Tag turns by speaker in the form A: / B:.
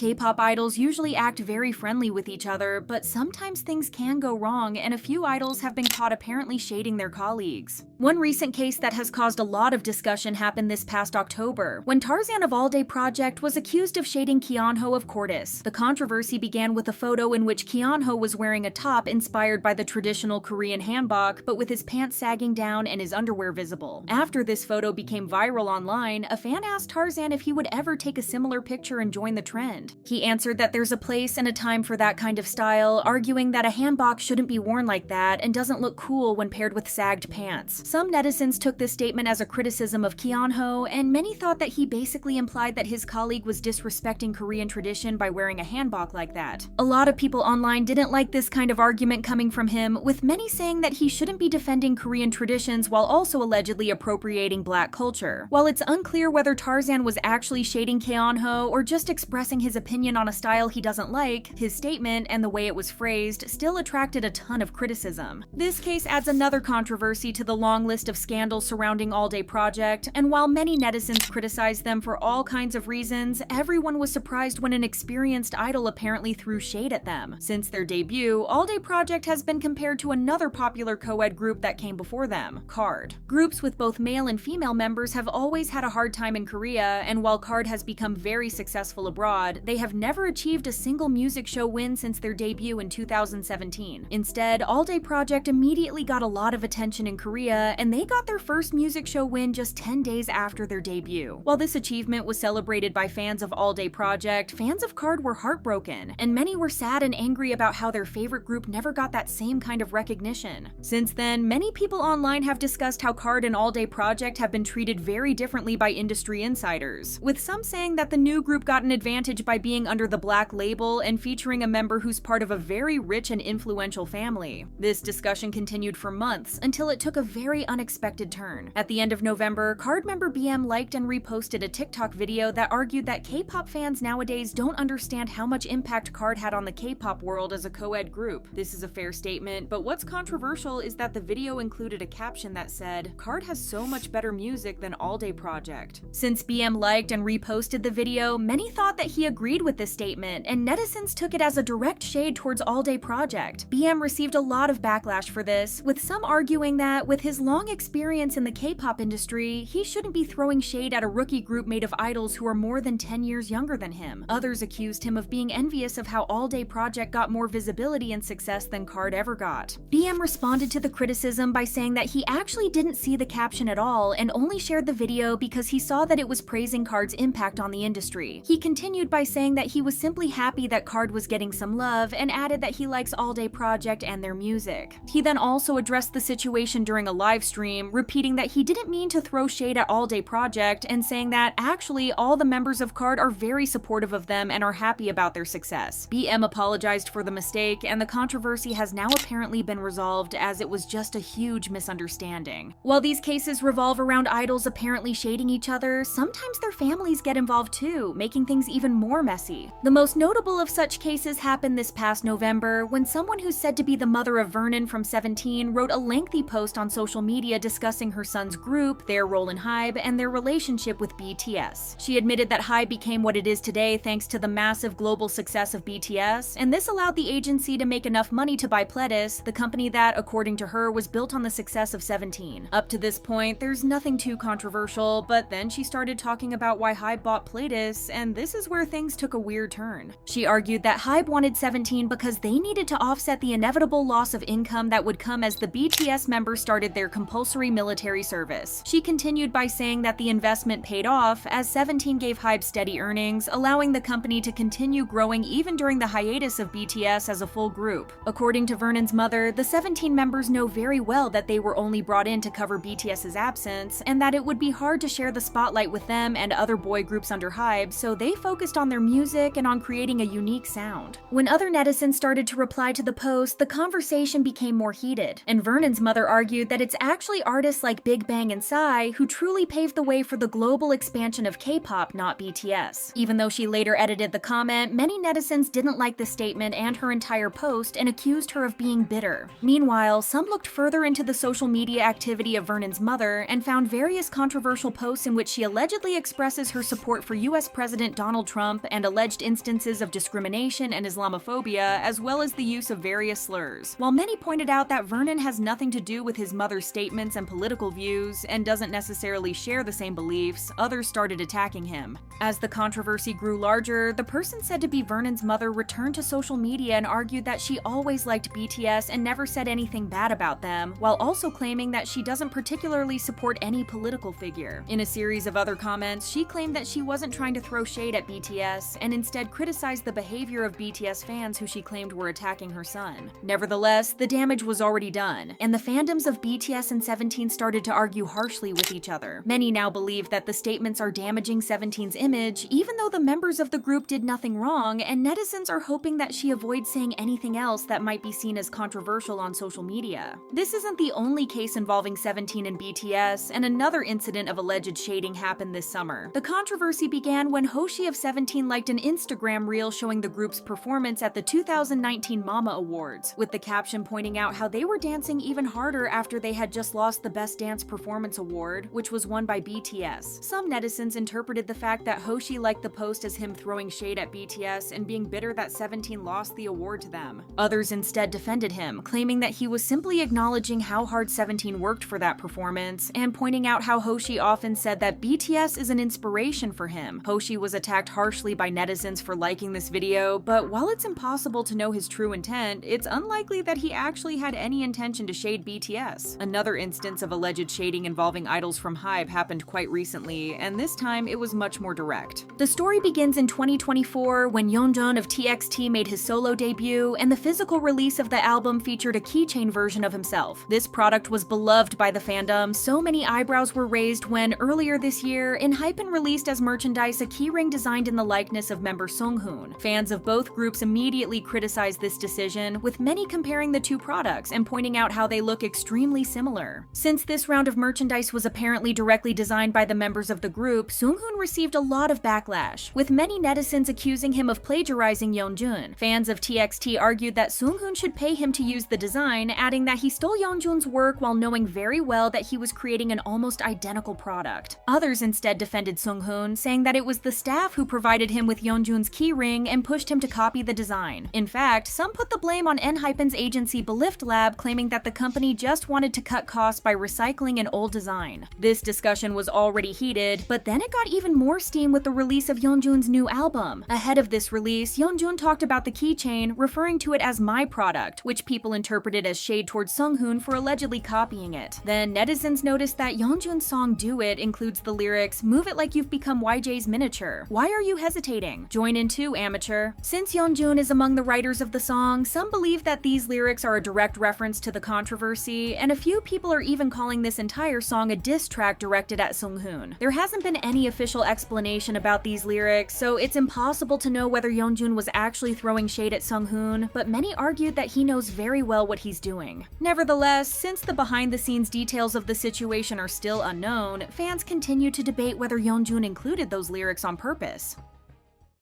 A: K-pop idols usually act very friendly with each other, but sometimes things can go wrong, and a few idols have been caught apparently shading their colleagues. One recent case that has caused a lot of discussion happened this past October, when Tarzan of All Day Project was accused of shading Keonho of Cordis. The controversy began with a photo in which Keonho was wearing a top inspired by the traditional Korean hanbok, but with his pants sagging down and his underwear visible. After this photo became viral online, a fan asked Tarzan if he would ever take a similar picture and join the trend. He answered that there's a place and a time for that kind of style, arguing that a hanbok shouldn't be worn like that and doesn't look cool when paired with sagged pants. Some netizens took this statement as a criticism of Keonho, and many thought that he basically implied that his colleague was disrespecting Korean tradition by wearing a hanbok like that. A lot of people online didn't like this kind of argument coming from him, with many saying that he shouldn't be defending Korean traditions while also allegedly appropriating black culture. While it's unclear whether Tarzan was actually shading Keonho or just expressing his opinion on a style he doesn't like, his statement and the way it was phrased still attracted a ton of criticism. This case adds another controversy to the long list of scandals surrounding All Day Project, and while many netizens criticized them for all kinds of reasons, everyone was surprised when an experienced idol apparently threw shade at them. Since their debut, All Day Project has been compared to another popular co-ed group that came before them, KARD. Groups with both male and female members have always had a hard time in Korea, and while KARD has become very successful abroad, they have never achieved a single music show win since their debut in 2017. Instead, All Day Project immediately got a lot of attention in Korea, and they got their first music show win just 10 days after their debut. While this achievement was celebrated by fans of All Day Project, fans of KARD were heartbroken, and many were sad and angry about how their favorite group never got that same kind of recognition. Since then, many people online have discussed how KARD and All Day Project have been treated very differently by industry insiders, with some saying that the new group got an advantage by being under the black label and featuring a member who's part of a very rich and influential family. This discussion continued for months until it took a very unexpected turn. At the end of November, KARD member BM liked and reposted a TikTok video that argued that K-pop fans nowadays don't understand how much impact KARD had on the K-pop world as a co-ed group. This is a fair statement, but what's controversial is that the video included a caption that said, "KARD has so much better music than All Day Project." Since BM liked and reposted the video, many thought that he agreed with this statement, and netizens took it as a direct shade towards All Day Project. BM received a lot of backlash for this, with some arguing that, with his long experience in the K-pop industry, he shouldn't be throwing shade at a rookie group made of idols who are more than 10 years younger than him. Others accused him of being envious of how All Day Project got more visibility and success than KARD ever got. BM responded to the criticism by saying that he actually didn't see the caption at all and only shared the video because he saw that it was praising KARD's impact on the industry. He continued by saying that he was simply happy that KARD was getting some love and added that he likes All Day Project and their music. He then also addressed the situation during a live stream, repeating that he didn't mean to throw shade at All Day Project and saying that actually all the members of KARD are very supportive of them and are happy about their success. BM apologized for the mistake, and the controversy has now apparently been resolved as it was just a huge misunderstanding. While these cases revolve around idols apparently shading each other, sometimes their families get involved too, making things even more messy. The most notable of such cases happened this past November when someone who's said to be the mother of Vernon from 17 wrote a lengthy post on social media discussing her son's group, their role in HYBE, and their relationship with BTS. She admitted that HYBE became what it is today thanks to the massive global success of BTS, and this allowed the agency to make enough money to buy Pledis, the company that, according to her, was built on the success of 17. Up to this point, there's nothing too controversial, but then she started talking about why HYBE bought Pledis, and this is where things took a weird turn. She argued that HYBE wanted 17 because they needed to offset the inevitable loss of income that would come as the BTS members started their compulsory military service. She continued by saying that the investment paid off as 17 gave HYBE steady earnings, allowing the company to continue growing even during the hiatus of BTS as a full group. According to Vernon's mother, the 17 members know very well that they were only brought in to cover BTS's absence, and that it would be hard to share the spotlight with them and other boy groups under HYBE, so they focused on their music and on creating a unique sound. When other netizens started to reply to the post, the conversation became more heated, and Vernon's mother argued that it's actually artists like Big Bang and Psy who truly paved the way for the global expansion of K-pop, not BTS. Even though she later edited the comment, many netizens didn't like the statement and her entire post and accused her of being bitter. Meanwhile, some looked further into the social media activity of Vernon's mother and found various controversial posts in which she allegedly expresses her support for US President Donald Trump and alleged instances of discrimination and Islamophobia, as well as the use of various slurs. While many pointed out that Vernon has nothing to do with his mother's statements and political views, and doesn't necessarily share the same beliefs, others started attacking him. As the controversy grew larger, the person said to be Vernon's mother returned to social media and argued that she always liked BTS and never said anything bad about them, while also claiming that she doesn't particularly support any political figure. In a series of other comments, she claimed that she wasn't trying to throw shade at BTS, and instead criticized the behavior of BTS fans who she claimed were attacking her son. Nevertheless, the damage was already done, and the fandoms of BTS and 17 started to argue harshly with each other. Many now believe that the statements are damaging 17's image, even though the members of the group did nothing wrong, and netizens are hoping that she avoids saying anything else that might be seen as controversial on social media. This isn't the only case involving 17 and BTS, and another incident of alleged shading happened this summer. The controversy began when Hoshi of 17 liked an Instagram reel showing the group's performance at the 2019 Mama Awards, with the caption pointing out how they were dancing even harder after they had just lost the Best Dance Performance Award, which was won by BTS. Some netizens interpreted the fact that Hoshi liked the post as him throwing shade at BTS and being bitter that 17 lost the award to them. Others instead defended him, claiming that he was simply acknowledging how hard 17 worked for that performance, and pointing out how Hoshi often said that BTS is an inspiration for him. Hoshi was attacked harshly by netizens for liking this video, but while it's impossible to know his true intent, it's unlikely that he actually had any intention to shade BTS. Another instance of alleged shading involving idols from HYBE happened quite recently, and this time it was much more direct. The story begins in 2024 when Yeonjun of TXT made his solo debut, and the physical release of the album featured a keychain version of himself. This product was beloved by the fandom, so many eyebrows were raised when, earlier this year, ENHYPEN released as merchandise a keyring designed in the likeness of member Sunghoon. Fans of both groups immediately criticized this decision, with many comparing the two products and pointing out how they look extremely similar. Since this round of merchandise was apparently directly designed by the members of the group, Sunghoon received a lot of backlash, with many netizens accusing him of plagiarizing Yeonjun. Fans of TXT argued that Sunghoon should pay him to use the design, adding that he stole Yeonjun's work while knowing very well that he was creating an almost identical product. Others instead defended Sunghoon, saying that it was the staff who provided him with Yeonjun's keyring and pushed him to copy the design. In fact, some put the blame on ENHYPEN's agency Belift Lab, claiming that the company just wanted to cut costs by recycling an old design. This discussion was already heated, but then it got even more steam with the release of Yeonjun's new album. Ahead of this release, Yeonjun talked about the keychain, referring to it as my product, which people interpreted as shade towards Sunghoon for allegedly copying it. Then netizens noticed that Yeonjun's song Do It includes the lyrics, "Move it like you've become YJ's miniature. Why are you hesitating? Join in too, amateur." Since Yeonjun is among the writers of the song, some believe that these lyrics are a direct reference to the controversy, and a few people are even calling this entire song a diss track directed at Sunghoon. There hasn't been any official explanation about these lyrics, so it's impossible to know whether Yeonjun was actually throwing shade at Sunghoon, but many argued that he knows very well what he's doing. Nevertheless, since the behind-the-scenes details of the situation are still unknown, fans continue to debate whether Yeonjun included those lyrics on purpose.